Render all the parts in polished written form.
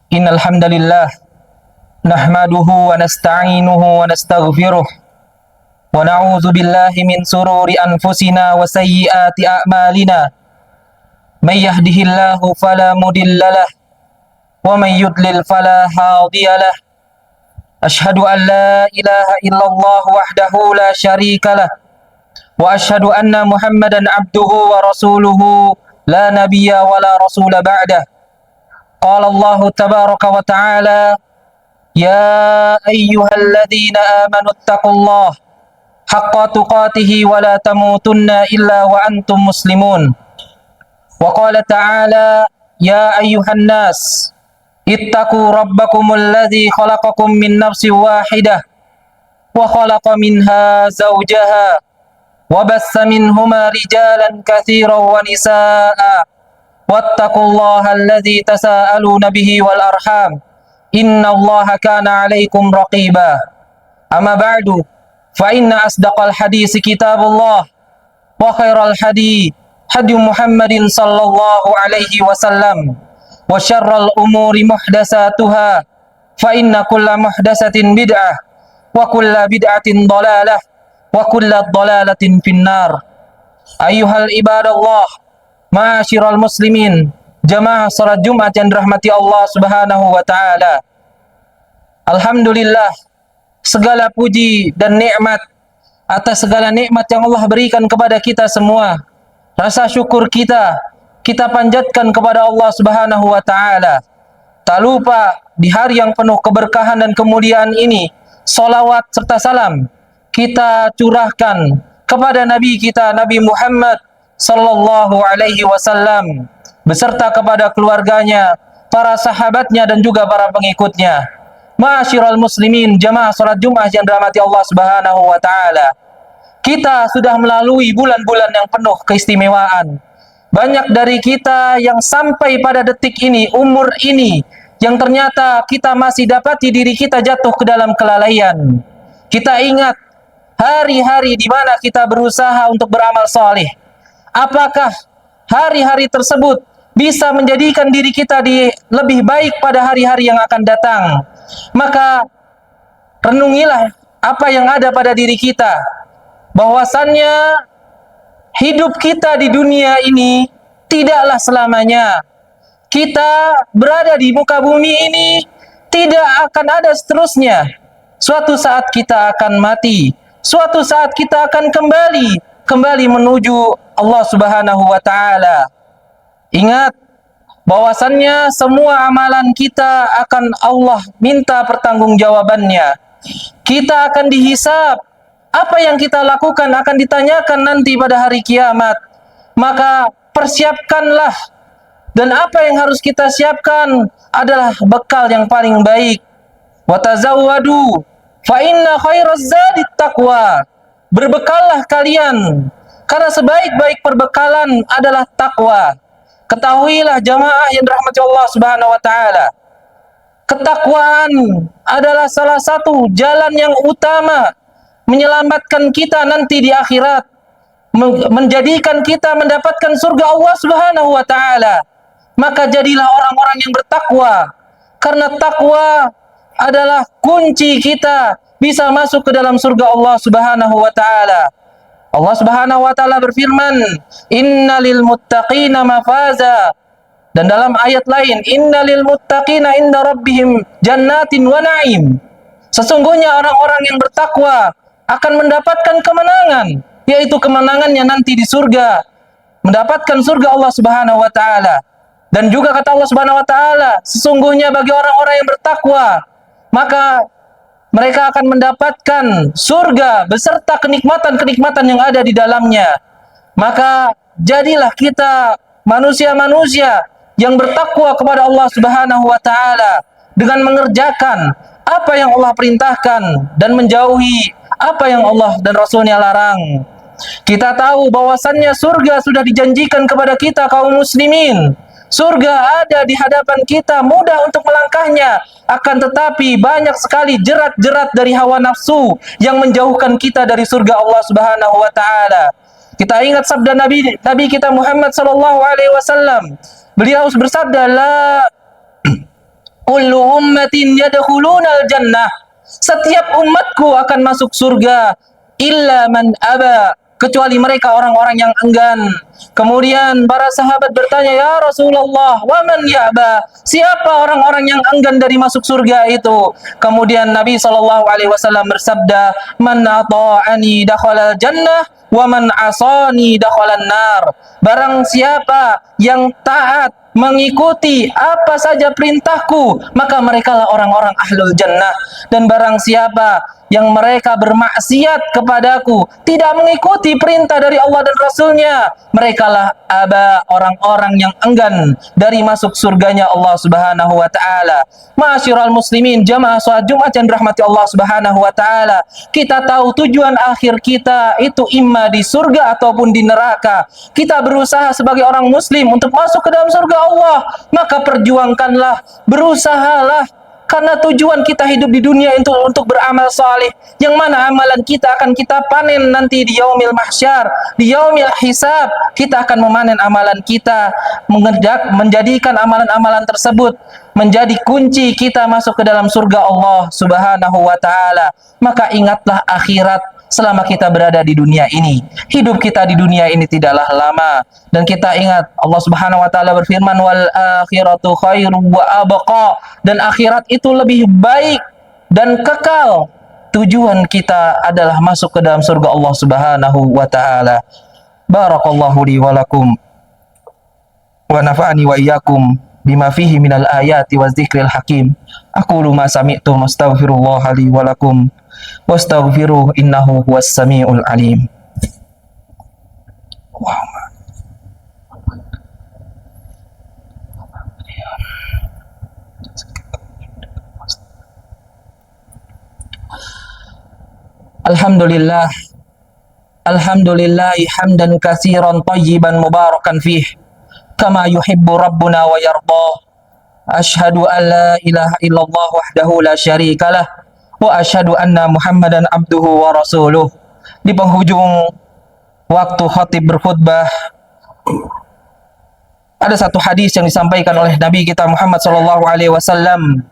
Innal hamdalillah nahmaduhu wa nasta'inuhu wa nastaghfiruh wa na'udzu billahi min sururi anfusina wa sayyiati a'malina. May yahdihillahu fala mudhillalah wa may yudlil fala hadiyalah. Ashhadu an la ilaha illallah wahdahu la syarikalah wa ashhadu anna Muhammadan abduhu wa rasuluhu la nabiyya wa la rasula ba'dah. Qala Allah tabaraka wa ta'ala ya ayyuhalladzina amanu taqullaha haqqa tuqatih wa la tamutunna illa wa antum muslimun. Wa qala ta'ala ya ayyuhan nas ittaqu rabbakumul ladzi khalaqakum min nafsin wahidah wa khalaqa minha zawjaha wa bassa minhuma rijalan katsiran wa nisaa'a wattaqullaha alladzi tasaaluna bihi wal arham innallaha kana 'alaikum raqiba. Amma ba'du fa inna asdaqal hadits kitabullah wa khairal hadi hadi Muhammadin sallallahu alaihi wasallam wa syarral umuri muhdatsatuha fa inna kulla muhdatsatin bid'ah wa kulla bid'atin dhalalah wa kulla dhalalatin finnar. Ayyuhal ibadallah, ma'asyiral muslimin, jamaah salat Jumat yang dirahmati Allah Subhanahu wa taala. Alhamdulillah, segala puji dan nikmat atas segala nikmat yang Allah berikan kepada kita semua. Rasa syukur kita panjatkan kepada Allah Subhanahu wa taala. Tak lupa di hari yang penuh keberkahan dan kemuliaan ini, salawat serta salam kita curahkan kepada Nabi kita, Nabi Muhammad sallallahu alaihi wasallam beserta kepada keluarganya, para sahabatnya dan juga para pengikutnya. Ma'asyiral muslimin, jamaah salat Jumat yang dirahmati Allah Subhanahu wa taala. Kita sudah melalui bulan-bulan yang penuh keistimewaan. Banyak dari kita yang sampai pada detik ini, umur ini, yang ternyata kita masih dapati diri kita jatuh ke dalam kelalaian. Kita ingat hari-hari di mana kita berusaha untuk beramal saleh. Apakah hari-hari tersebut bisa menjadikan diri kita lebih baik pada hari-hari yang akan datang? Maka renungilah apa yang ada pada diri kita, bahwasannya hidup kita di dunia ini tidaklah selamanya. Kita berada di muka bumi ini tidak akan ada seterusnya. Suatu saat kita akan mati, suatu saat kita akan kembali menuju Allah Subhanahu wa taala. Ingat bahwasannya semua amalan kita akan Allah minta pertanggungjawabannya. Kita akan dihisab. Apa yang kita lakukan akan ditanyakan nanti pada hari kiamat. Maka persiapkanlah, dan apa yang harus kita siapkan adalah bekal yang paling baik. Wa tazawwadu fa inna khairaz zadit taqwa. Berbekallah kalian, karena sebaik-baik perbekalan adalah takwa. Ketahuilah jamaah yang dirahmati Allah Subhanahu wa taala, ketakwaan adalah salah satu jalan yang utama menyelamatkan kita nanti di akhirat, menjadikan kita mendapatkan surga Allah Subhanahu wa taala. Maka jadilah orang-orang yang bertakwa, karena takwa adalah kunci kita bisa masuk ke dalam surga Allah Subhanahu wa taala. Allah Subhanahu wa taala berfirman, "Innalil muttaqina mafaza." Dan dalam ayat lain, "Innalil muttaqina inda rabbihim jannatin wa na'im." Sesungguhnya orang-orang yang bertakwa akan mendapatkan kemenangan, yaitu kemenangannya nanti di surga, mendapatkan surga Allah Subhanahu wa taala. Dan juga kata Allah Subhanahu wa taala, sesungguhnya bagi orang-orang yang bertakwa, maka mereka akan mendapatkan surga beserta kenikmatan-kenikmatan yang ada di dalamnya. Maka jadilah kita manusia-manusia yang bertakwa kepada Allah Subhanahu wa taala dengan mengerjakan apa yang Allah perintahkan dan menjauhi apa yang Allah dan Rasulnya larang. Kita tahu bahwasannya surga sudah dijanjikan kepada kita kaum muslimin. Surga ada di hadapan kita, mudah untuk melangkahnya. Akan tetapi banyak sekali jerat-jerat dari hawa nafsu yang menjauhkan kita dari surga Allah Subhanahu wa taala. Kita ingat sabda Nabi kita Muhammad sallallahu alaihi wasallam. Beliau bersabda, kullu ummatin yadkhulunal jannah. Setiap umatku akan masuk surga illa man aba, kecuali mereka orang-orang yang enggan. Kemudian para sahabat bertanya, ya Rasulullah, wa man ya'ba? Siapa orang-orang yang enggan dari masuk surga itu? Kemudian Nabi SAW bersabda, man ata'ani dakhalal jannah wa man asani dakhalan nar. Barang siapa yang taat mengikuti apa saja perintahku, maka merekalah orang-orang ahlul jannah. Dan barang siapa yang mereka bermaksiat kepadaku, tidak mengikuti perintah dari Allah dan Rasulnya, merekalah aba, orang-orang yang enggan dari masuk surganya Allah Subhanahu wa taala. Ma'asyiral muslimin, jamaah salat Jumat yang dirahmati Allah Subhanahu wa taala, kita tahu tujuan akhir kita itu imma di surga ataupun di neraka. Kita berusaha sebagai orang muslim untuk masuk ke dalam surga Allah, maka perjuangkanlah, berusahalah, karena tujuan kita hidup di dunia itu untuk beramal saleh, yang mana amalan kita akan kita panen nanti di yaumil mahsyar, di yaumil hisab. Kita akan memanen amalan kita, menjadikan amalan-amalan tersebut menjadi kunci kita masuk ke dalam surga Allah Subhanahu wa taala. Maka ingatlah akhirat selama kita berada di dunia ini. Hidup kita di dunia ini tidaklah lama, dan kita ingat Allah Subhanahu wa taala berfirman, wal akhiratu khairu wa abqa, dan akhirat itu lebih baik dan kekal. Tujuan kita adalah masuk ke dalam surga Allah Subhanahu wa taala. Barakallahu li wa lakum wa nafa'ani wa iyyakum bima fihi minal ayati waz dzikril hakim. Aqulu ma sami'tum astaghfirullah li wa lakum wastaghfiruh innahu huwas samiul alim. Alhamdulillah, alhamdulillahi hamdan katsiran thayyiban mubarakan fih kama yuhibbu rabbuna wa yarda. Asyhadu an la ilaha illallah wahdahu la syarikalah wa asyhadu anna Muhammadan abduhu wa rasuluh. Di penghujung waktu khatib berkhutbah, ada satu hadis yang disampaikan oleh Nabi kita Muhammad sallallahu alaihi wasallam.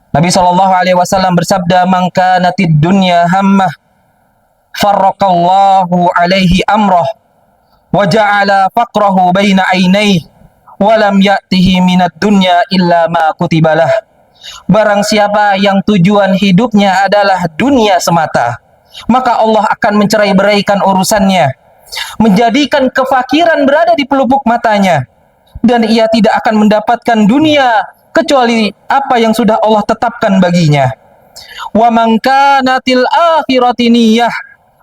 Nabi sallallahu alaihi wasallam bersabda, "Man kanatid dunya hammah, farraqallahu alaihi amrah, wa ja'ala faqrahu baina ainaihi, wa lam ya'tihi minad dunya illa ma kutibalah." Barang siapa yang tujuan hidupnya adalah dunia semata, maka Allah akan mencerai-beraikan urusannya, menjadikan kefakiran berada di pelupuk matanya, dan ia tidak akan mendapatkan dunia kecuali apa yang sudah Allah tetapkan baginya. Wa man kanatil akhirati niyyah,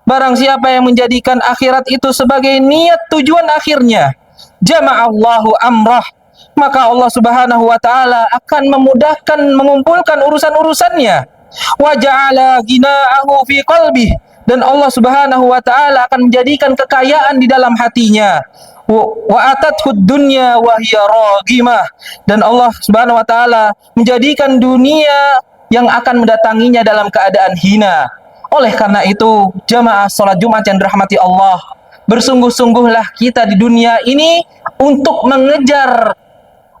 barang siapa yang menjadikan akhirat itu sebagai niat tujuan akhirnya, jama'allahu amrah, maka Allah Subhanahu wa taala akan memudahkan mengumpulkan urusan-urusannya. Wa ja'ala ghina'ahu fi qalbih, dan Allah Subhanahu wa taala akan menjadikan kekayaan di dalam hatinya. Wa atathud dunya wa hiya raghimah, dan Allah Subhanahu wa taala menjadikan dunia yang akan mendatanginya dalam keadaan hina. Oleh karena itu, jamaah salat Jumat yang dirahmati Allah, bersungguh-sungguhlah kita di dunia ini untuk mengejar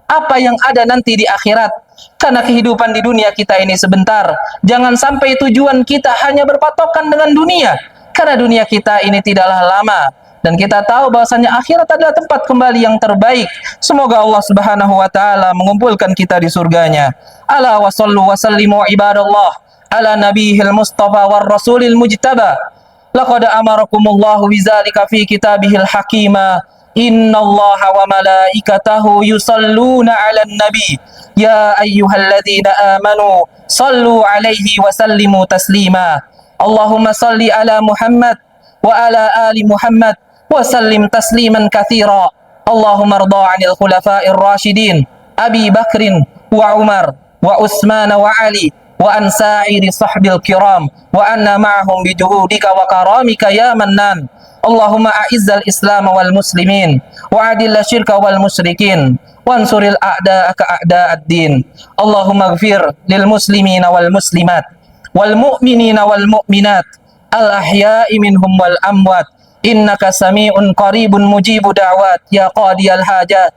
apa yang ada nanti di akhirat. Karena kehidupan di dunia kita ini sebentar. Jangan sampai tujuan kita hanya berpatokan dengan dunia, karena dunia kita ini tidaklah lama. Dan kita tahu bahwasanya akhirat adalah tempat kembali yang terbaik. Semoga Allah Subhanahu wa taala mengumpulkan kita di surganya. Ala wa sallu wa sallimu ibadallah ala nabiyil mustafa war rasulil mujtaba. Laqad amarakumullahu bizalika fi kitabihil hakima. Innallaha wa malaikatahu yusalluna 'alan nabi. Ya ayyuhalladzina amanu sallu 'alaihi wa sallimu taslima. Allahumma salli ala Muhammad wa ala ali Muhammad wa sallim tasliman katsira. Allahumma rda 'anil khulafa'ir rasyidin Abi Bakrin wa Umar wa Utsman wa Ali wa an sa'iri sahbil kiram wa anna ma'ahum bi juhudika wa karamika ya mannan. Allahumma a'izzal islam wal muslimin wa adilla syirka wal musyrikin wansuril a'da'aka a'da'ad din. Allahumma ighfir lil muslimina wal muslimat wal mu'minina wal mu'minat al ahya'i minhum wal amwat innaka sami'un qaribun mujibu da'wat ya qadiyal hajat.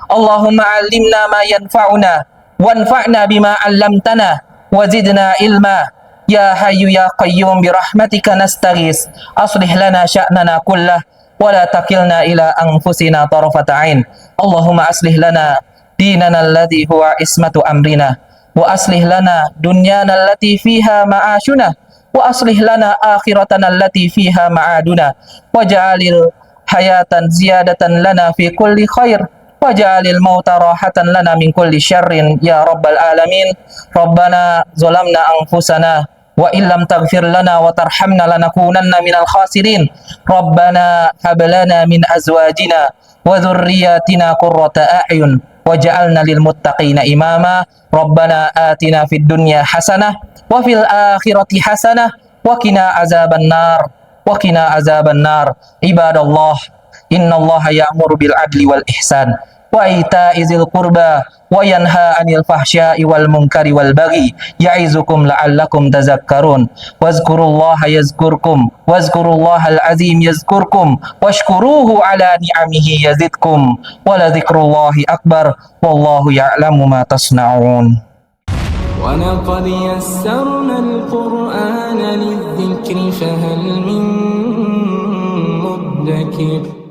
Allahumma 'allimna ma yanfa'una wanfa'na bima 'allamtana wa zidna ilma. Ya Hayyu ya Qayyum bi rahmatika nastaghis aslih lana sya'nana kullah wa la takilna ila anfusina tarfata 'ain. Allahumma aslih lana dinana alladhi huwa ismatu amrina wa aslih lana dunyana allati fiha ma'ashuna wa aslih lana akhiratana allati fiha ma'aduna waj'alil hayatan ziyadatan lana fi kulli khair waj'alil mauta rahatan lana min kulli syarrin ya rabbal alamin. Rabbana zalamna anfusana wa illam taghfir lana wa tarhamna lanakunanna minal khasirin. Rabbana hab lana min azwajina wa dhurriyyatina qurrata a'yun waj'alna lil muttaqina imama. Rabbana atina fid dunya hasanah wa fil akhirati hasanah wa qina azaban nar wa qina azaban nar. Ibadallah, innallaha ya'muru bil adli wal ihsan wa ita'i dzil qurba wa yanha 'anil fahsya'i wal munkari wal baghi ya'izukum la'allakum tadhakkarun. Wazkurullaha yazkurkum wazkurullahal azim yazkurkum washkuruhu 'ala ni'amihi yazidkum wa la dzikrullahi akbar wallahu ya'lamu ma tasna'un. ولقد يسرنا القرآن للذكر فهل من مدكر